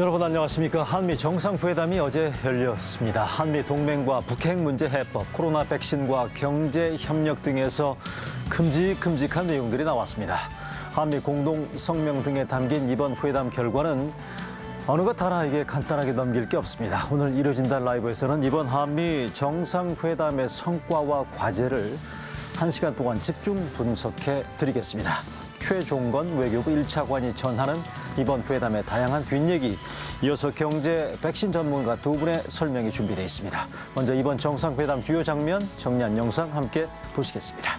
여러분 안녕하십니까. 한미 정상회담이 어제 열렸습니다. 한미 동맹과 북핵 문제 해법, 코로나 백신과 경제 협력 등에서 큼직큼직한 내용들이 나왔습니다. 한미 공동 성명 등에 담긴 이번 회담 결과는 어느 것 하나에게 간단하게 넘길 게 없습니다. 오늘 이뤄진다 라이브에서는 이번 한미 정상회담의 성과와 과제를 1시간 동안 집중 분석해 드리겠습니다. 최종건 외교부 1차관이 전하는 이번 회담의 다양한 뒷얘기, 이어서 경제 백신 전문가 두 분의 설명이 준비되어 있습니다. 먼저 이번 정상회담 주요 장면 정리한 영상 함께 보시겠습니다.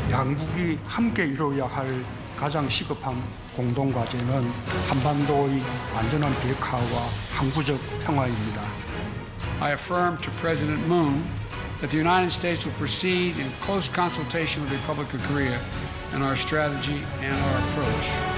양국이 함께 이루어야 할 가장 시급한 공동과제는 한반도의 안전한 비핵화와 항구적 평화입니다. I affirm to President Moon that the United States will proceed in close consultation with the Republic of Korea in our strategy and our approach.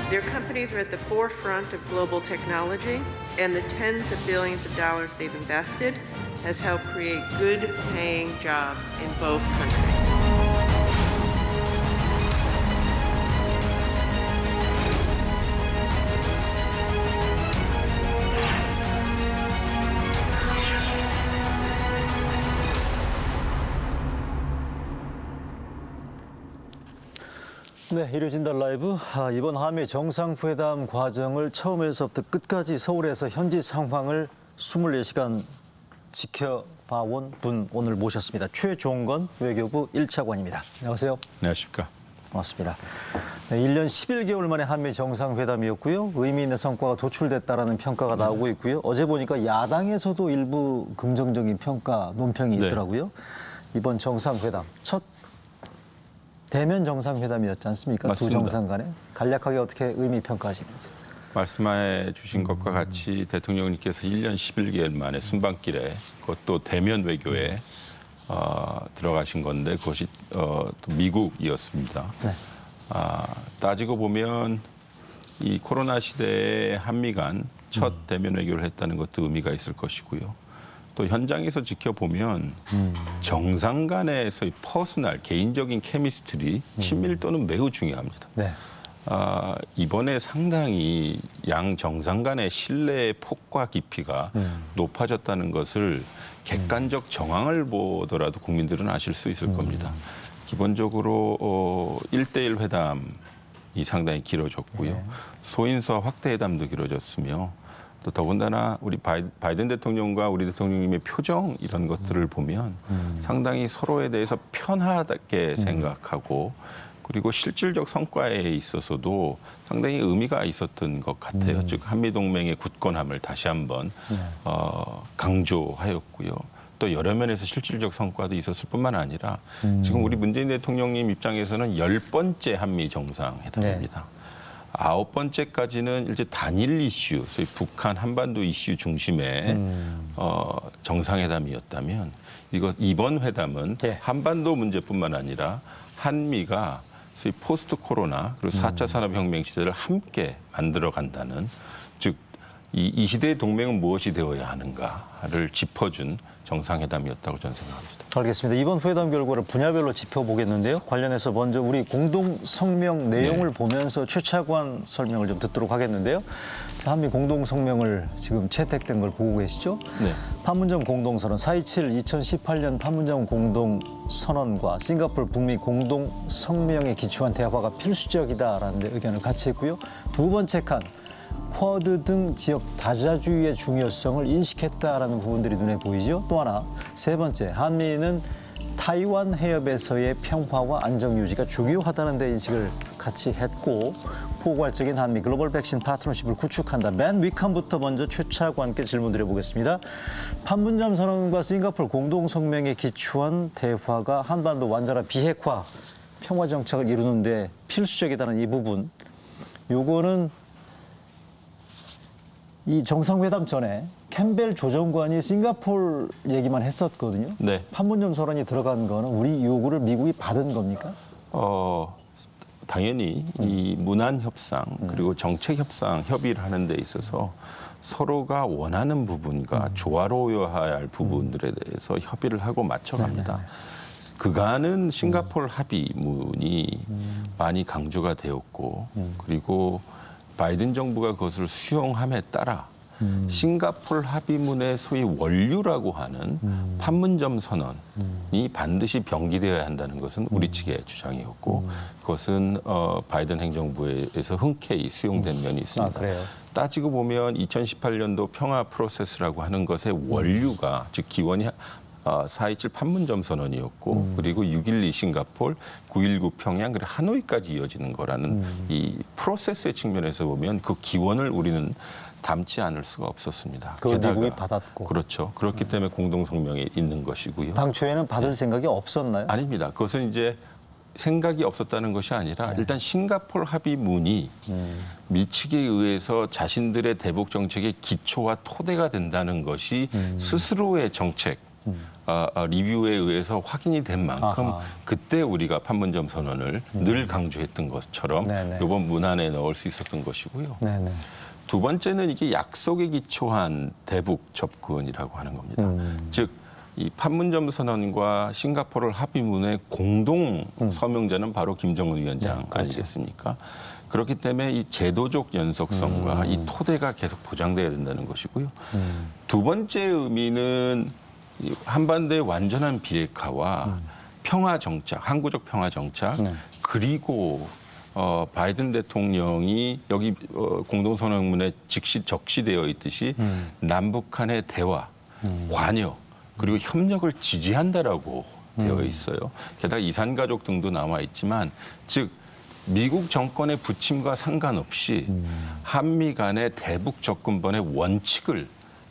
Their companies are at the forefront of global technology, and the tens of billions of dollars they've invested has helped create good-paying jobs in both countries. 네, 이뤄진다 라이브. 이번 한미 정상회담 과정을 처음에서부터 끝까지 서울에서 현지 상황을 24시간 지켜봐온 분 오늘 모셨습니다. 최종건 외교부 1차관입니다. 안녕하세요. 안녕하십니까. 고맙습니다. 네, 1년 11개월 만에 한미 정상회담이었고요. 의미 있는 성과가 도출됐다라는 평가가 나오고 있고요. 어제 보니까 야당에서도 일부 긍정적인 평가, 논평이 있더라고요. 이번 정상회담, 첫 대면 정상회담이었지 않습니까? 맞습니다. 두 정상 간에. 간략하게 어떻게 의미 평가하시는지. 말씀해 주신 것과 같이 대통령님께서 1년 11개월 만에 순방길에 그것도 대면 외교에 들어가신 건데 그것이 또 미국이었습니다. 네. 따지고 보면 이 코로나 시대에 한미 간 첫 대면 외교를 했다는 것도 의미가 있을 것이고요. 또 현장에서 지켜보면 정상 간의 소위 퍼스널, 개인적인 케미스트리, 친밀도는 매우 중요합니다. 네. 이번에 상당히 양 정상 간의 신뢰의 폭과 깊이가 높아졌다는 것을 객관적 정황을 보더라도 국민들은 아실 수 있을 겁니다. 기본적으로 1대1 회담이 상당히 길어졌고요. 네. 소인서 확대 회담도 길어졌으며 또 더군다나 우리 바이든 대통령과 우리 대통령님의 표정 이런 것들을 보면 상당히 서로에 대해서 편하게 생각하고 그리고 실질적 성과에 있어서도 상당히 의미가 있었던 것 같아요. 즉 한미동맹의 굳건함을 다시 한번 강조하였고요. 또 여러 면에서 실질적 성과도 있었을 뿐만 아니라 지금 우리 문재인 대통령님 입장에서는 10번째 한미 정상회담입니다. 네. 9번째까지는 이제 단일 이슈, 소위 북한 한반도 이슈 중심의 정상회담이었다면 이번 회담은 네. 한반도 문제뿐만 아니라 한미가 소위 포스트 코로나 그리고 4차 산업혁명 시대를 함께 만들어간다는 즉 이 시대의 동맹은 무엇이 되어야 하는가를 짚어준 정상회담이었다고 저는 생각합니다. 알겠습니다. 이번 회담 결과를 분야별로 짚어보겠는데요. 관련해서 먼저 우리 공동 성명 내용을 보면서 최 차관 설명을 좀 듣도록 하겠는데요. 자, 한미 공동 성명을 지금 채택된 걸 보고 계시죠? 네. 판문점 공동선언 4.27 2018년 판문점 공동선언과 싱가포르 북미 공동 성명에 기초한 대화가 필수적이다라는 의견을 같이 했고요. 두 번째 칸 쿼드 등 지역 다자주의의 중요성을 인식했다라는 부분들이 눈에 보이죠. 또 하나, 세 번째, 한미는 타이완 해협에서의 평화와 안정 유지가 중요하다는 데 인식을 같이 했고 포괄적인 한미 글로벌 백신 파트너십을 구축한다. 맨 위칸부터 먼저 최 차관께 질문 드려보겠습니다. 판문점 선언과 싱가포르 공동 성명에 기초한 대화가 한반도 완전한 비핵화, 평화 정착을 이루는 데 필수적이다는 이 부분. 요거는 이 정상회담 전에 캠벨 조정관이 싱가포르 얘기만 했었거든요. 네. 판문점 선언이 들어간 거는 우리 요구를 미국이 받은 겁니까? 당연히 이 문안 협상 그리고 정책 협상 협의를 하는 데 있어서 서로가 원하는 부분과 조화로워야 할 부분들에 대해서 협의를 하고 맞춰갑니다. 그간은 싱가포르 합의문이 많이 강조가 되었고 그리고 바이든 정부가 그것을 수용함에 따라 싱가포르 합의문의 소위 원류라고 하는 판문점 선언이 반드시 병기되어야 한다는 것은 우리 측의 주장이었고 그것은 바이든 행정부에서 흔쾌히 수용된 면이 있습니다. 그래요? 따지고 보면 2018년도 평화 프로세스라고 하는 것의 원류가 즉 기원이 4.27 판문점 선언이었고 그리고 6.12 싱가포르, 9.19 평양, 그리고 하노이까지 이어지는 거라는 이 프로세스의 측면에서 보면 그 기원을 우리는 담지 않을 수가 없었습니다. 그걸 미국이 받았고. 그렇죠. 그렇기 때문에 공동성명에 있는 것이고요. 당초에는 받을 생각이 없었나요? 아닙니다. 그것은 이제 생각이 없었다는 것이 아니라 일단 싱가포르 합의문이 미측에 의해서 자신들의 대북 정책의 기초와 토대가 된다는 것이 스스로의 정책 리뷰에 의해서 확인이 된 만큼 그때 우리가 판문점 선언을 늘 강조했던 것처럼 네네. 이번 문안에 넣을 수 있었던 것이고요. 네네. 두 번째는 이게 약속에 기초한 대북 접근이라고 하는 겁니다. 즉, 이 판문점 선언과 싱가포르 합의문의 공동 서명자는 바로 김정은 위원장 네, 그렇죠. 아니겠습니까? 그렇기 때문에 이 제도적 연속성과 이 토대가 계속 보장돼야 된다는 것이고요. 두 번째 의미는 이 한반도의 완전한 비핵화와 평화 정착, 항구적 평화 정착, 그리고 바이든 대통령이 여기 공동선언문에 즉시 적시되어 있듯이 남북한의 대화, 관여, 그리고 협력을 지지한다라고 되어 있어요. 게다가 이산가족 등도 나와 있지만, 즉 미국 정권의 부침과 상관없이 한미 간의 대북 접근번의 원칙을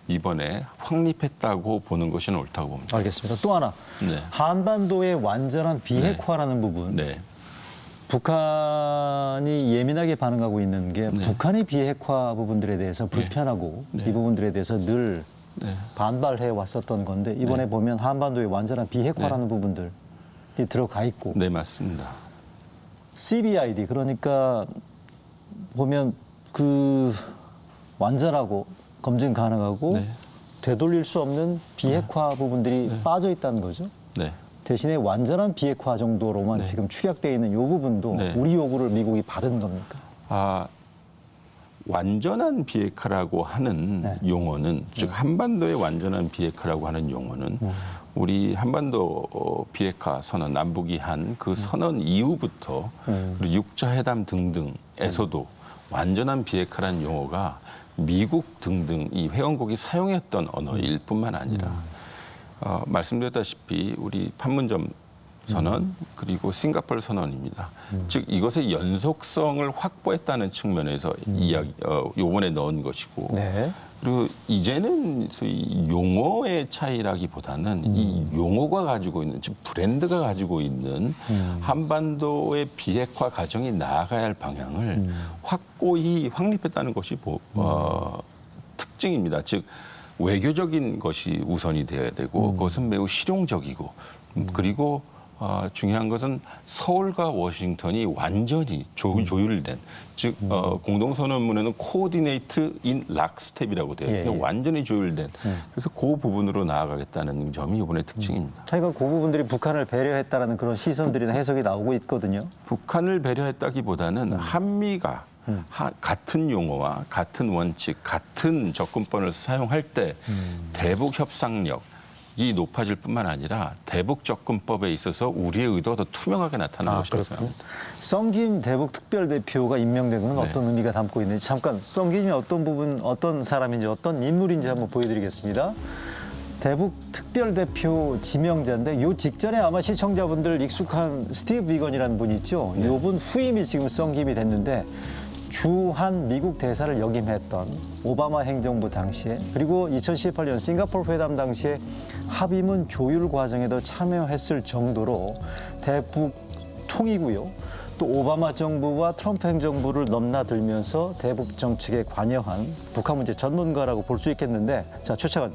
이번에 확립했다고 보는 것이 옳다고 봅니다. 알겠습니다. 또 하나, 네. 한반도의 완전한 비핵화라는 부분. 네. 북한이 예민하게 반응하고 있는 게 북한의 비핵화 부분들에 대해서 불편하고 네. 이 부분들에 대해서 늘 반발해 왔었던 건데 이번에 보면 한반도의 완전한 비핵화라는 부분들이 들어가 있고 네, 맞습니다. CBID 그러니까 보면 그 완전하고 검증 가능하고 되돌릴 수 없는 비핵화 부분들이 빠져 있다는 거죠. 네. 대신에 완전한 비핵화 정도로만 지금 축약되어 있는 이 부분도 우리 요구를 미국이 받은 겁니까? 완전한 비핵화라고 하는 용어는 즉 한반도의 완전한 비핵화라고 하는 용어는 우리 한반도 비핵화 선언 남북이 한 그 선언 이후부터 그리고 육자회담 등등에서도 완전한 비핵화라는 용어가 미국 등등 이 회원국이 사용했던 언어일 뿐만 아니라 말씀드렸다시피 우리 판문점 선언 그리고 싱가포르 선언입니다. 즉 이것의 연속성을 확보했다는 측면에서 이야기 요번에 넣은 것이고 그리고 이제는 소위 용어의 차이라기보다는 이 용어가 가지고 있는 즉 브랜드가 가지고 있는 한반도의 비핵화 과정이 나아가야 할 방향을 확고히 확립했다는 것이 특징입니다. 즉 외교적인 것이 우선이 되어야 되고 그것은 매우 실용적이고 그리고 중요한 것은 서울과 워싱턴이 완전히 조율된 즉 공동선언문에는 코오디네이트 인 락스텝이라고 되어 있고요. 완전히 조율된 그래서 그 부분으로 나아가겠다는 점이 이번의 특징입니다. 자기가 그 부분들이 북한을 배려했다라는 그런 시선들이나 해석이 나오고 있거든요. 북한을 배려했다기보다는 한미가 같은 용어와 같은 원칙, 같은 접근법을 사용할 때 대북 협상력이 높아질 뿐만 아니라 대북 접근법에 있어서 우리의 의도가 더 투명하게 나타나는 것이라고 생각합니다. 성김 대북 특별대표가 임명된 건 어떤 의미가 담고 있는지 잠깐 성김이 어떤 부분, 어떤 사람인지 어떤 인물인지 한번 보여드리겠습니다. 대북 특별대표 지명자인데 요 직전에 아마 시청자분들 익숙한 스티브 비건이라는 분이 있죠. 이분 후임이 지금 성김이 됐는데 주한 미국 대사를 역임했던 오바마 행정부 당시에 그리고 2018년 싱가포르 회담 당시에 합의문 조율 과정에도 참여했을 정도로 대북 통이고요. 또 오바마 정부와 트럼프 행정부를 넘나들면서 대북 정책에 관여한 북한 문제 전문가라고 볼 수 있겠는데 자, 최차관.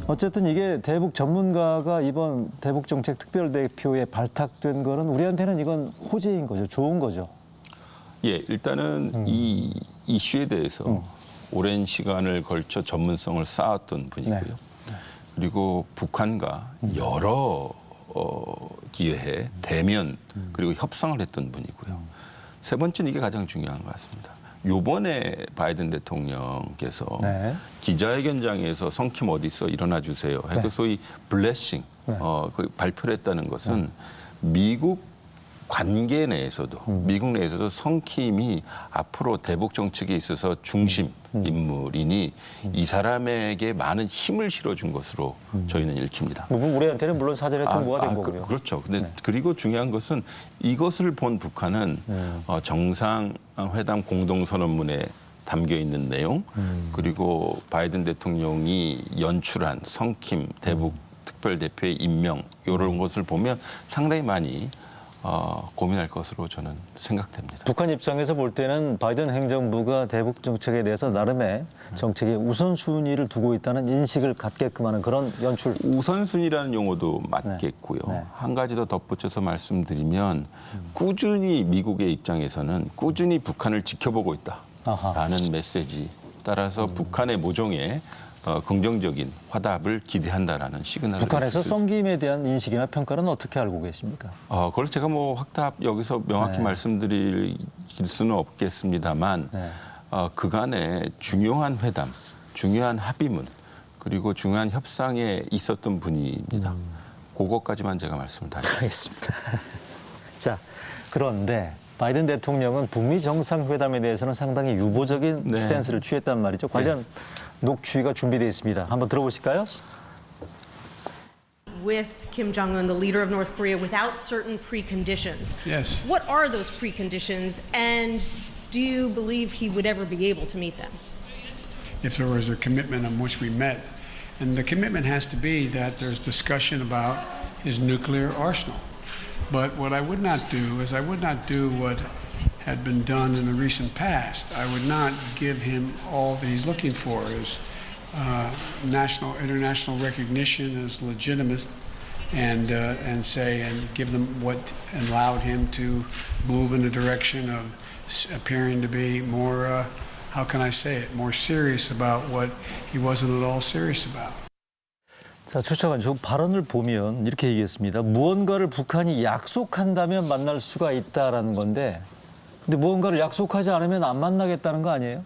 어쨌든 이게 대북 전문가가 이번 대북 정책 특별대표에 발탁된 거는 우리한테는 이건 호재인 거죠. 좋은 거죠. 예, 일단은 이 이슈에 대해서 오랜 시간을 걸쳐 전문성을 쌓았던 분이고요. 네. 그리고 북한과 여러 기회에 대면 그리고 협상을 했던 분이고요. 세 번째는 이게 가장 중요한 것 같습니다. 요번에 바이든 대통령께서 네. 기자회견장에서 성킴 어디 있어 일어나 주세요. 해서 네. 소위 블레싱 그 발표를 했다는 것은 미국 관계 내에서도 미국 내에서도 성킴이 앞으로 대북 정책에 있어서 중심 인물이니 이 사람에게 많은 힘을 실어준 것으로 저희는 읽힙니다. 우리한테는 물론 사전에 통보가 된 거고요. 그렇죠. 근데 그리고 중요한 것은 이것을 본 북한은 정상회담 공동선언문에 담겨 있는 내용 그리고 바이든 대통령이 연출한 성킴 대북 특별대표의 임명 이런 것을 보면 상당히 많이 고민할 것으로 저는 생각됩니다. 북한 입장에서 볼 때는 바이든 행정부가 대북 정책에 대해서 나름의 정책의 우선순위를 두고 있다는 인식을 갖게끔 하는 그런 연출. 우선순위라는 용어도 맞겠고요. 네. 한 가지 더 덧붙여서 말씀드리면 꾸준히 미국의 입장에서는 꾸준히 북한을 지켜보고 있다라는 메시지 따라서 북한의 모종에 긍정적인 화답을 기대한다라는 시그널을 북한에서 성김에 대한 인식이나 평가는 어떻게 알고 계십니까? 그걸 제가 뭐 확답 여기서 명확히 네. 말씀드릴 수는 없겠습니다만 네. 그간의 중요한 회담, 중요한 합의문 그리고 중요한 협상에 있었던 분입니다. 그것까지만 제가 말씀을 드리겠습니다. 알겠습니다. 자, 그런데 바이든 대통령은 북미 정상회담에 대해서는 상당히 유보적인 네. 스탠스를 취했단 말이죠. 관련 녹취가 준비되어 있습니다. 한번 들어보실까요? With Kim Jong-un, the leader of North Korea, without certain preconditions. Yes. What are those preconditions, and do you believe he would ever be able to meet them? If there was a commitment on which we met. And the commitment has to be that there's discussion about his nuclear arsenal. But what I would not do is I would not do what had been done in the recent past. I would not give him all that he's looking for is national, international recognition as legitimate and say and give them what allowed him to move in the direction of appearing to be more, how can I say it, more serious about what he wasn't at all serious about. 자, 추차관, 저 발언을 보면 이렇게 얘기했습니다. 무언가를 북한이 약속한다면 만날 수가 있다라는 건데, 근데 무언가를 약속하지 않으면 안 만나겠다는 거 아니에요?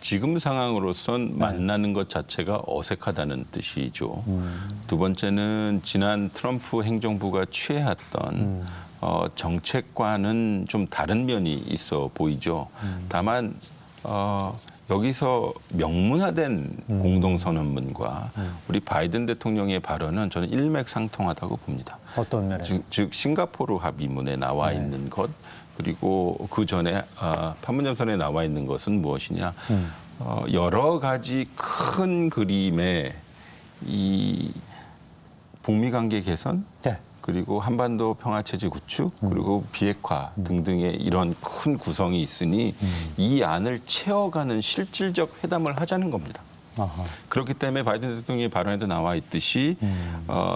지금 상황으로선 만나는 것 자체가 어색하다는 뜻이죠. 두 번째는 지난 트럼프 행정부가 취해왔던 정책과는 좀 다른 면이 있어 보이죠. 다만 여기서 명문화된 공동선언문과 우리 바이든 대통령의 발언은 저는 일맥상통하다고 봅니다. 어떤 면에서? 즉 싱가포르 합의문에 나와 있는 것 그리고 그 전에 판문점선에 나와 있는 것은 무엇이냐? 여러 가지 큰 그림의 이 북미 관계 개선 네. 그리고 한반도 평화체제 구축 그리고 비핵화 등등의 이런 큰 구성이 있으니 이 안을 채워가는 실질적 회담을 하자는 겁니다. 아하. 그렇기 때문에 바이든 대통령의 발언에도 나와 있듯이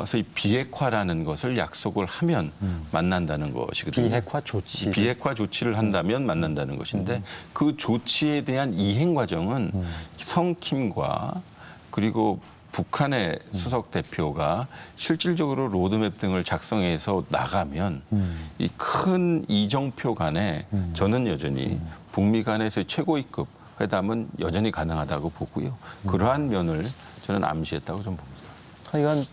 소위 비핵화라는 것을 약속을 하면 만난다는 것이거든요. 비핵화 조치. 비핵화 조치를 한다면 만난다는 것인데 그 조치에 대한 이행 과정은 성킴과 그리고 북한의 수석 대표가 실질적으로 로드맵 등을 작성해서 나가면 이 큰 이정표 간에 저는 여전히 북미 간에서의 최고위급 회담은 여전히 가능하다고 보고요. 그러한 면을 저는 암시했다고 좀 봅니다. 하여간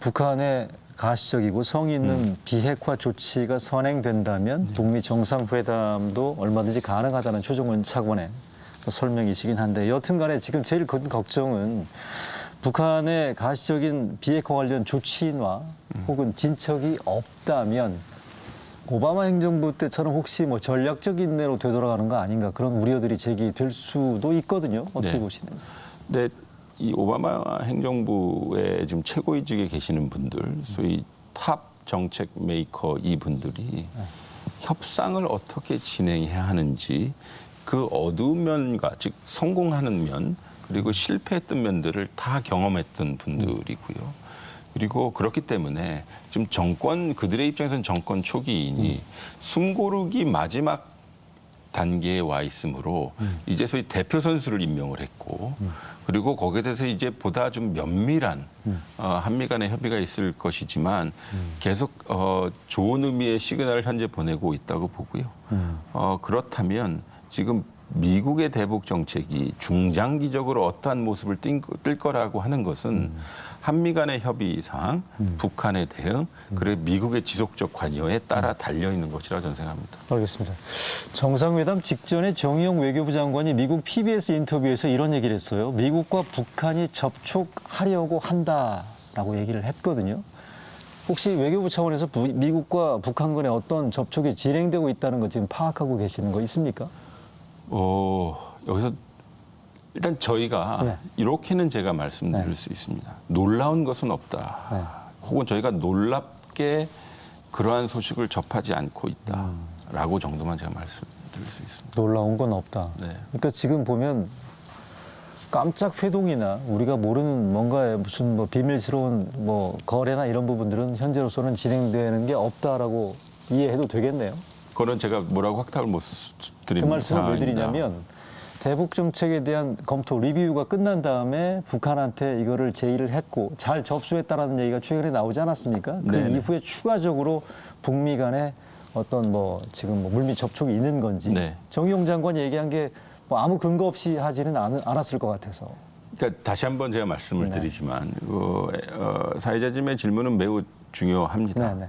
북한의 가시적이고 성의 있는 비핵화 조치가 선행된다면 북미 정상회담도 얼마든지 가능하다는 최종원 차관의 설명이시긴 한데 여튼간에 지금 제일 큰 걱정은 북한의 가시적인 비핵화 관련 조치나 혹은 진척이 없다면 오바마 행정부 때처럼 혹시 뭐 전략적 인내로 되돌아가는 거 아닌가 그런 우려들이 제기될 수도 있거든요. 어떻게 네. 보시나요? 네, 이 오바마 행정부의 지금 최고위직에 계시는 분들, 소위 탑 정책 메이커 이분들이 협상을 어떻게 진행해야 하는지 그 어두운 면과 즉 성공하는 면 그리고 실패했던 면들을 다 경험했던 분들이고요. 그리고 그렇기 때문에 지금 정권 그들의 입장에서는 정권 초기이니 숨고르기 마지막 단계에 와 있으므로 이제 소위 대표 선수를 임명을 했고 그리고 거기에 대해서 이제 보다 좀 면밀한 한미 간의 협의가 있을 것이지만 계속 좋은 의미의 시그널을 현재 보내고 있다고 보고요. 그렇다면 지금 미국의 대북 정책이 중장기적으로 어떠한 모습을 띌 거라고 하는 것은 한미 간의 협의상 북한의 대응 그리고 미국의 지속적 관여에 따라 달려 있는 것이라 저는 생각합니다. 알겠습니다. 정상회담 직전에 정의용 외교부 장관이 미국 PBS 인터뷰에서 이런 얘기를 했어요. 미국과 북한이 접촉하려고 한다라고 얘기를 했거든요. 혹시 외교부 차원에서 미국과 북한 간에 어떤 접촉이 진행되고 있다는 거 지금 파악하고 계시는 거 있습니까? 여기서 일단 저희가 네. 이렇게는 제가 말씀드릴 네. 수 있습니다. 놀라운 것은 없다. 네. 혹은 저희가 놀랍게 그러한 소식을 접하지 않고 있다라고 정도만 제가 말씀드릴 수 있습니다. 놀라운 건 없다. 네. 그러니까 지금 보면 깜짝 회동이나 우리가 모르는 뭔가의 무슨 뭐 비밀스러운 뭐 거래나 이런 부분들은 현재로서는 진행되는 게 없다라고 이해해도 되겠네요. 그거는 제가 뭐라고 확답을 못 그 드립니다. 말씀을 왜 드리냐면 대북 정책에 대한 검토 리뷰가 끝난 다음에 북한한테 이거를 제의를 했고 잘 접수했다라는 얘기가 최근에 나오지 않았습니까? 그 네네. 이후에 추가적으로 북미 간에 어떤 뭐 지금 뭐 물밑 접촉이 있는 건지 네. 정의용 장관이 얘기한 게 뭐 아무 근거 없이 하지는 않았을 것 같아서. 그러니까 다시 한번 제가 말씀을 네. 드리지만 사회자님의 질문은 매우 중요합니다. 네네.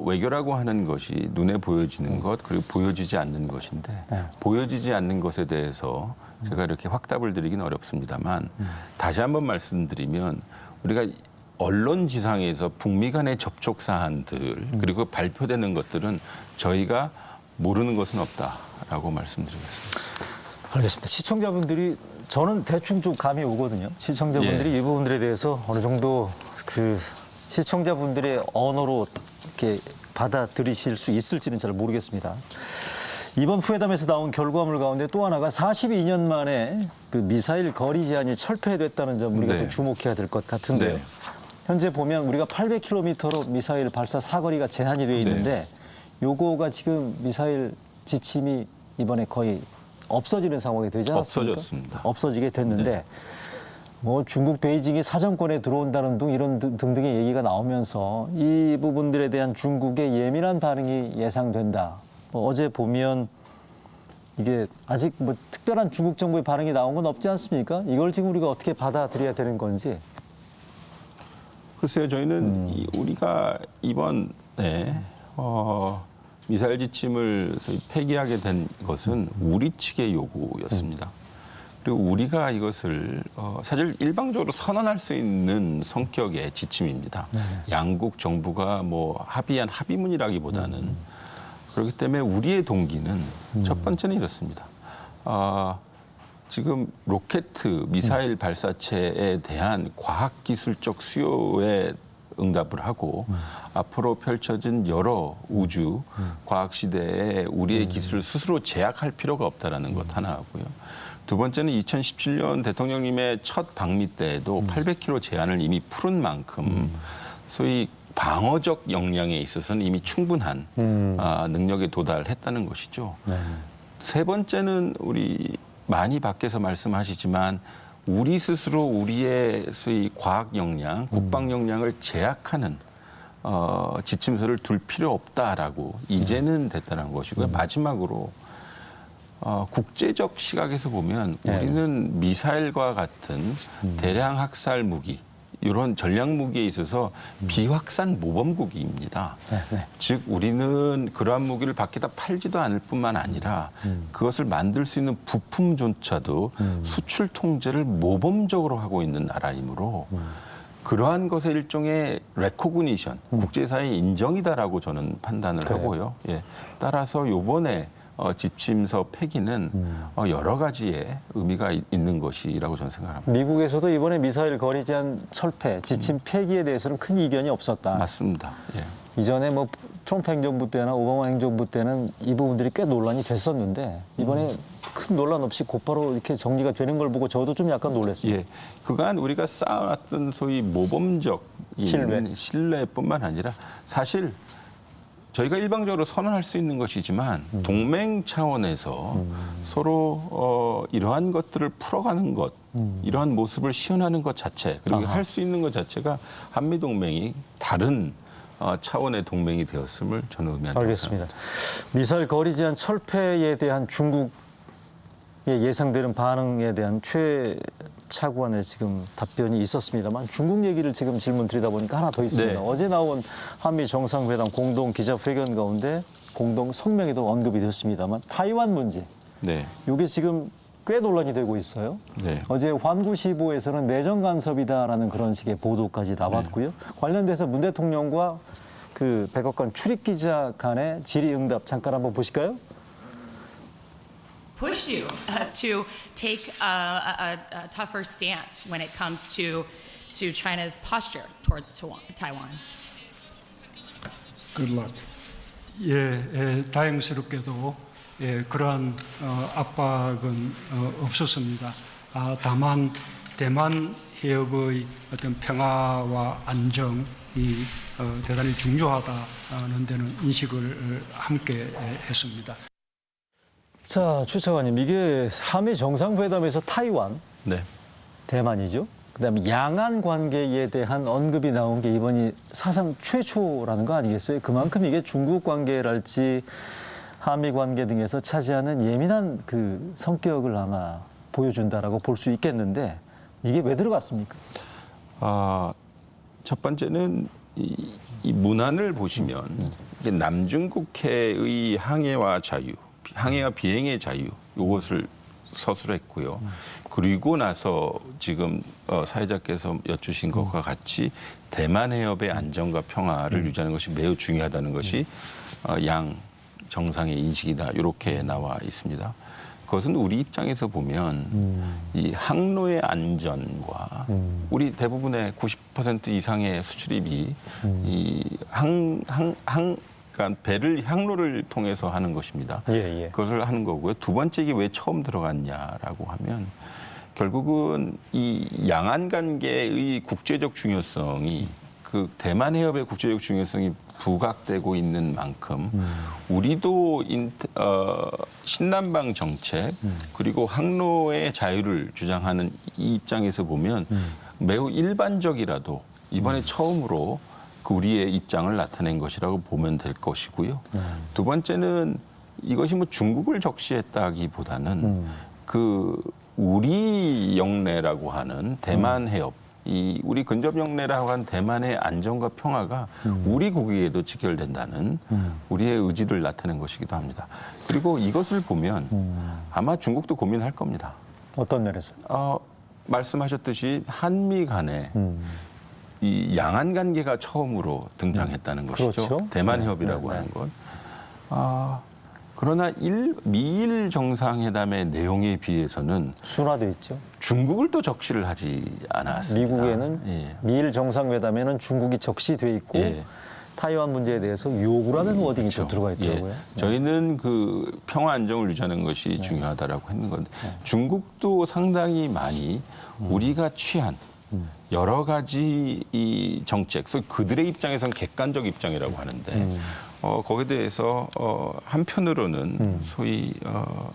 외교라고 하는 것이 눈에 보여지는 것 그리고 보여지지 않는 것인데 네. 보여지지 않는 것에 대해서 제가 이렇게 확답을 드리기는 어렵습니다만 다시 한번 말씀드리면 우리가 언론지상에서 북미 간의 접촉 사안들 그리고 발표되는 것들은 저희가 모르는 것은 없다라고 말씀드리겠습니다. 알겠습니다. 시청자분들이 저는 대충 좀 감이 오거든요. 시청자분들이 예. 이 부분들에 대해서 어느 정도 그 시청자분들의 언어로 이렇게 받아들이실 수 있을지는 잘 모르겠습니다. 이번 회담에서 나온 결과물 가운데 또 하나가 42년 만에 그 미사일 거리 제한이 철폐됐다는 점 우리가 네. 또 주목해야 될 것 같은데요. 네. 현재 보면 우리가 800km로 미사일 발사 사거리가 제한이 되어 있는데 요거가 지금 미사일 지침이 이번에 거의 없어지는 상황이 되지 않았습니까? 없어졌습니다. 없어지게 됐는데 네. 뭐 중국 베이징이 사정권에 들어온다는 등 이런 등등의 얘기가 나오면서 이 부분들에 대한 중국의 예민한 반응이 예상된다. 뭐 어제 보면 이게 아직 뭐 특별한 중국 정부의 반응이 나온 건 없지 않습니까? 이걸 지금 우리가 어떻게 받아들여야 되는 건지. 글쎄요, 저희는 우리가 이번에 미사일 지침을 소위 폐기하게 된 것은 우리 측의 요구였습니다. 그리고 우리가 이것을 사실 일방적으로 선언할 수 있는 성격의 지침입니다. 양국 정부가 뭐 합의한 합의문이라기보다는 그렇기 때문에 우리의 동기는 첫 번째는 이렇습니다. 지금 로켓 미사일 발사체에 대한 과학기술적 수요에 응답을 하고 앞으로 펼쳐진 여러 우주 과학 시대에 우리의 기술을 스스로 제약할 필요가 없다라는 것 하나 하고요. 두 번째는 2017년 대통령님의 첫 방미 때에도 800km 제한을 이미 풀은 만큼 소위 방어적 역량에 있어서는 이미 충분한 능력에 도달했다는 것이죠. 네. 세 번째는 우리 많이 밖에서 말씀하시지만 우리 스스로 우리의 소위 과학 역량, 국방 역량을 제약하는 지침서를 둘 필요 없다라고 이제는 됐다는 것이고요. 마지막으로 국제적 시각에서 보면 네. 우리는 미사일과 같은 대량 학살 무기 이런 전략 무기에 있어서 비확산 모범국입니다. 네. 즉 우리는 그러한 무기를 밖에다 팔지도 않을 뿐만 아니라 그것을 만들 수 있는 부품조차도 수출 통제를 모범적으로 하고 있는 나라이므로 그러한 것의 일종의 레코그니션, 국제사회의 인정이다라고 저는 판단을 그래요. 하고요. 예. 따라서 요번에 지침서 폐기는 여러 가지의 의미가 있는 것이라고 저는 생각합니다. 미국에서도 이번에 미사일 거리 제한 철폐, 지침 폐기에 대해서는 큰 이견이 없었다. 맞습니다. 예. 이전에 뭐 트럼프 행정부 때나 오바마 행정부 때는 이 부분들이 꽤 논란이 됐었는데 이번에 큰 논란 없이 곧바로 이렇게 정리가 되는 걸 보고 저도 좀 약간 놀랐습니다. 예, 그간 우리가 쌓아왔던 소위 모범적인 신뢰뿐만 아니라 사실 저희가 일방적으로 선언할 수 있는 것이지만 동맹 차원에서 서로 이러한 것들을 풀어가는 것, 이러한 모습을 시연하는 것 자체, 그리고 할 수 있는 것 자체가 한미 동맹이 다른 차원의 동맹이 되었음을 저는 의미한다. 알겠습니다. 미사일 거리 제한 철폐에 대한 중국의 예상되는 반응에 대한 최차관의 지금 답변이 있었습니다만 중국 얘기를 지금 질문 드리다 보니까 하나 더 있습니다. 네. 어제 나온 한미 정상회담 공동 기자회견 가운데 공동 성명에도 언급이 됐습니다만 타이완 문제, 네, 이게 지금 꽤 논란이 되고 있어요. 네. 어제 환구시보에서는 내정 간섭이다라는 그런 식의 보도까지 나왔고요. 관련돼서 문 대통령과 그 백악관 출입 기자 간의 질의응답 잠깐 한번 보실까요? push you to take a tougher stance when it comes to China's posture towards Taiwan. Good luck. 다행스럽게도 그러한 압박은 없었습니다. 다만 대만 해역의 어떤 평화와 안정이 대단히 중요하다는 데는 인식을 함께 했습니다. 자, 최 차관님, 이게 한미 정상회담에서 타이완, 네. 대만이죠. 그다음에 양안 관계에 대한 언급이 나온 게 이번이 사상 최초라는 거 아니겠어요? 그만큼 이게 중국 관계랄지 한미 관계 등에서 차지하는 예민한 그 성격을 아마 보여준다라고 볼 수 있겠는데 이게 왜 들어갔습니까? 첫 번째는 이 문안을 보시면 이게 남중국해의 항해와 자유, 항해와 비행의 자유 이것을 서술했고요. 그리고 나서 지금 사회자께서 여쭈신 것과 같이 대만 해협의 안정과 평화를 유지하는 것이 매우 중요하다는 것이 양 정상의 인식이다 이렇게 나와 있습니다. 그것은 우리 입장에서 보면 이 항로의 안전과 우리 대부분의 90% 이상의 수출입이 이 그러니까 배를 항로를 통해서 하는 것입니다. 예. 그것을 하는 거고요. 두 번째 이게 왜 처음 들어갔냐라고 하면 결국은 이 양안 관계의 국제적 중요성이 그 대만 해협의 국제적 중요성이 부각되고 있는 만큼 우리도 신남방 정책 그리고 항로의 자유를 주장하는 이 입장에서 보면 매우 일반적이라도 이번에 처음으로 그 우리의 입장을 나타낸 것이라고 보면 될 것이고요. 두 번째는 이것이 뭐 중국을 적시했다기보다는 그 우리 영내라고 하는 대만 해협, 이 우리 근접 영내라고 하는 대만의 안정과 평화가 우리 국익에도 직결된다는 우리의 의지를 나타낸 것이기도 합니다. 그리고 이것을 보면 아마 중국도 고민할 겁니다. 어떤 면에서? 말씀하셨듯이 한미 간에 이 양안 관계가 처음으로 등장했다는 것이죠. 그렇죠. 대만 해협이라고 하는 것. 그러나 미일 정상회담의 내용에 비해서는 순화돼 있죠. 중국을 또 적시를 하지 않았습니다. 미국에는 예. 미일 정상회담에는 중국이 적시돼 있고 예. 타이완 문제에 대해서 요구라는 워딩이 또 그렇죠. 들어가 있더라고요. 예. 저희는 그 평화 안정을 유지하는 것이 중요하다라고 했는 건데 중국도 상당히 많이 우리가 취한 여러 가지 이 정책, 소위 그들의 입장에서는 객관적 입장이라고 하는데 거기에 대해서 한편으로는 소위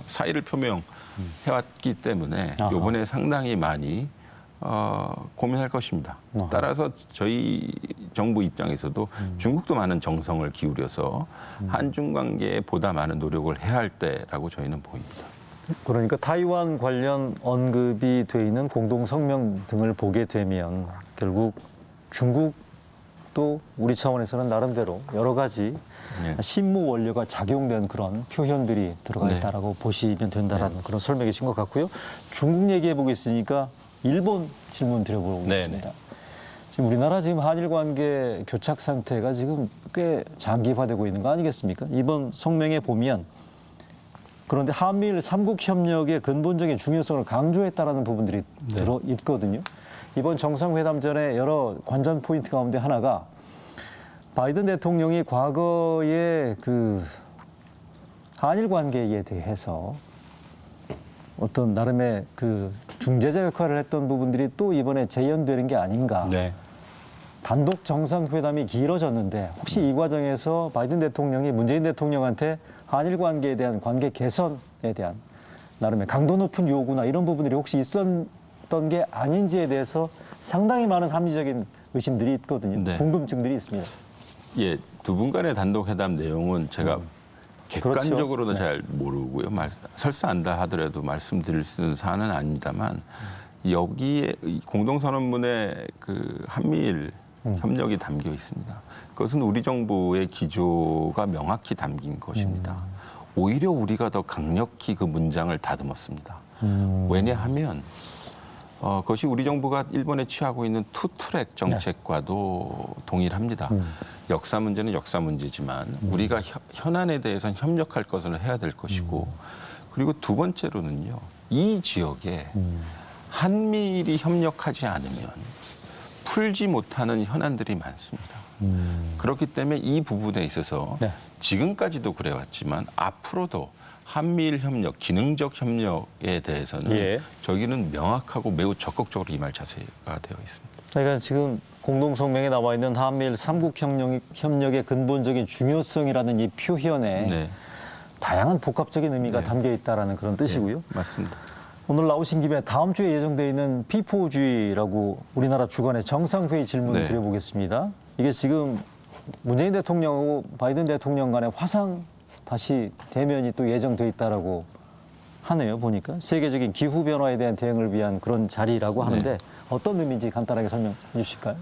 사의를 표명해왔기 때문에 아하. 이번에 상당히 많이 고민할 것입니다. 아하. 따라서 저희 정부 입장에서도 중국도 많은 정성을 기울여서 한중 관계에 보다 많은 노력을 해야 할 때라고 저희는 보입니다. 그러니까 타이완 관련 언급이 돼 있는 공동 성명 등을 보게 되면 결국 중국도 우리 차원에서는 나름대로 여러 가지 네. 신무 원료가 작용된 그런 표현들이 들어가 네. 있다라고 보시면 된다라는 그런 설명이신 것 같고요. 중국 얘기해 보겠으니까 일본 질문 드려보겠습니다. 네. 지금 우리나라 지금 한일 관계 교착 상태가 지금 꽤 장기화되고 있는 거 아니겠습니까? 이번 성명에 보면 그런데 한미일 삼국 협력의 근본적인 중요성을 강조했다라는 부분들이 들어 있거든요. 이번 정상회담 전에 여러 관전 포인트 가운데 하나가 바이든 대통령이 과거에 그 한일 관계에 대해서 어떤 나름의 그 중재자 역할을 했던 부분들이 또 이번에 재현되는 게 아닌가. 네. 단독 정상회담이 길어졌는데 혹시 이 과정에서 바이든 대통령이 문재인 대통령한테 한일 관계에 대한 관계 개선에 대한 나름의 강도 높은 요구나 이런 부분들이 혹시 있었던 게 아닌지에 대해서 상당히 많은 합리적인 의심들이 있거든요. 네. 궁금증들이 있습니다. 예, 두 분 간의 단독 회담 내용은 제가 객관적으로는 그렇죠. 잘 모르고요. 설사 안다 하더라도 말씀드릴 수 있는 사안은 아닙니다만 여기에 이 공동선언문에 그 한미일 협력이 담겨 있습니다. 그것은 우리 정부의 기조가 명확히 담긴 것입니다. 오히려 우리가 더 강력히 그 문장을 다듬었습니다. 왜냐하면 그것이 우리 정부가 일본에 취하고 있는 투트랙 정책과도 동일합니다. 역사 문제는 역사 문제지만 우리가 현안에 대해서는 협력할 것을 해야 될 것이고 그리고 두 번째로는요. 이 지역에 한미일이 협력하지 않으면 풀지 못하는 현안들이 많습니다. 그렇기 때문에 이 부분에 있어서 네. 지금까지도 그래왔지만 앞으로도 한미일 협력, 기능적 협력에 대해서는 예. 저희는 명확하고 매우 적극적으로 임할 자세가 되어 있습니다. 그러니까 지금 공동성명에 나와 있는 한미일 삼국 협력의 근본적인 중요성이라는 이 표현에 네, 다양한 복합적인 의미가 네. 담겨 있다라는 그런 뜻이고요. 맞습니다. 오늘 나오신 김에 다음 주에 예정돼 있는 P4G라고 우리나라 주관의 정상회의 질문을 네. 드려보겠습니다. 이게 지금 문재인 대통령하고 바이든 대통령 간의 화상 다시 대면이 또 예정돼 있다라고 하네요. 보니까 세계적인 기후 변화에 대한 대응을 위한 그런 자리라고 하는데 네. 어떤 의미인지 간단하게 설명해 주실까요?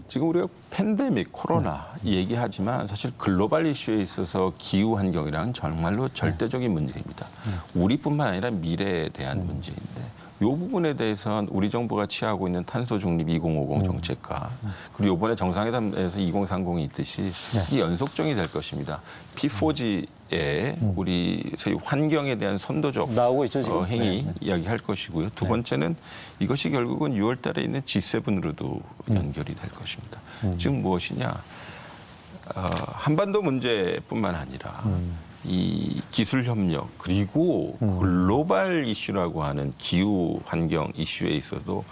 지금 우리가 팬데믹, 코로나 얘기하지만 사실 글로벌 이슈에 있어서 기후 환경이란 정말로 절대적인 문제입니다. 우리뿐만 아니라 미래에 대한 문제인데 이 부분에 대해서는 우리 정부가 취하고 있는 탄소 중립 2050 정책과 그리고 이번에 정상회담에서 2030이 있듯이 이 연속적이 될 것입니다. P4G에 우리 소위 환경에 대한 선도적 나오고 있죠, 지금. 행위 네. 이야기할 것이고요. 두 번째는 이것이 결국은 6월 달에 있는 G7으로도 연결이 될 것입니다. 지금 무엇이냐? 한반도 문제뿐만 아니라 이 기술 협력 그리고 글로벌 이슈라고 하는 기후 환경 이슈에 있어도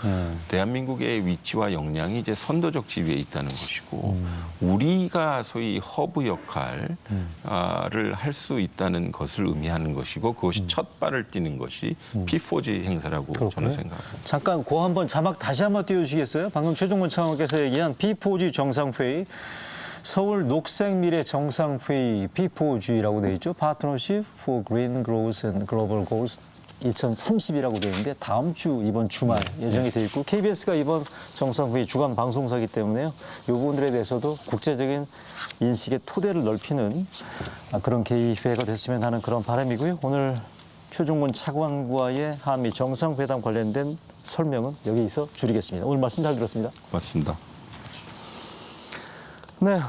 대한민국의 위치와 역량이 이제 선도적 지위에 있다는 것이고 우리가 소위 허브 역할을 할 수 있다는 것을 의미하는 것이고 그것이 첫 발을 띄는 것이 P4G 행사라고 저는 생각합니다. 잠깐 그 한번 자막 다시 한번 띄워주시겠어요? 방금 최종문 차관께서 얘기한 P4G 정상회의 서울 녹색미래 정상회의 P4G라고 되어 있죠. Partnership for Green Growth and Global Goals 2030이라고 되어 있는데 다음 주 이번 주말 예정이 되어 있고 KBS가 이번 정상회의 주간 방송사이기 때문에요. 이 부분들에 대해서도 국제적인 인식의 토대를 넓히는 그런 개의회가 됐으면 하는 그런 바람이고요. 오늘 최종문 차관과의 한미 정상회담 관련된 설명은 여기서 줄이겠습니다. 오늘 말씀 잘 들었습니다. 맞습니다. 네.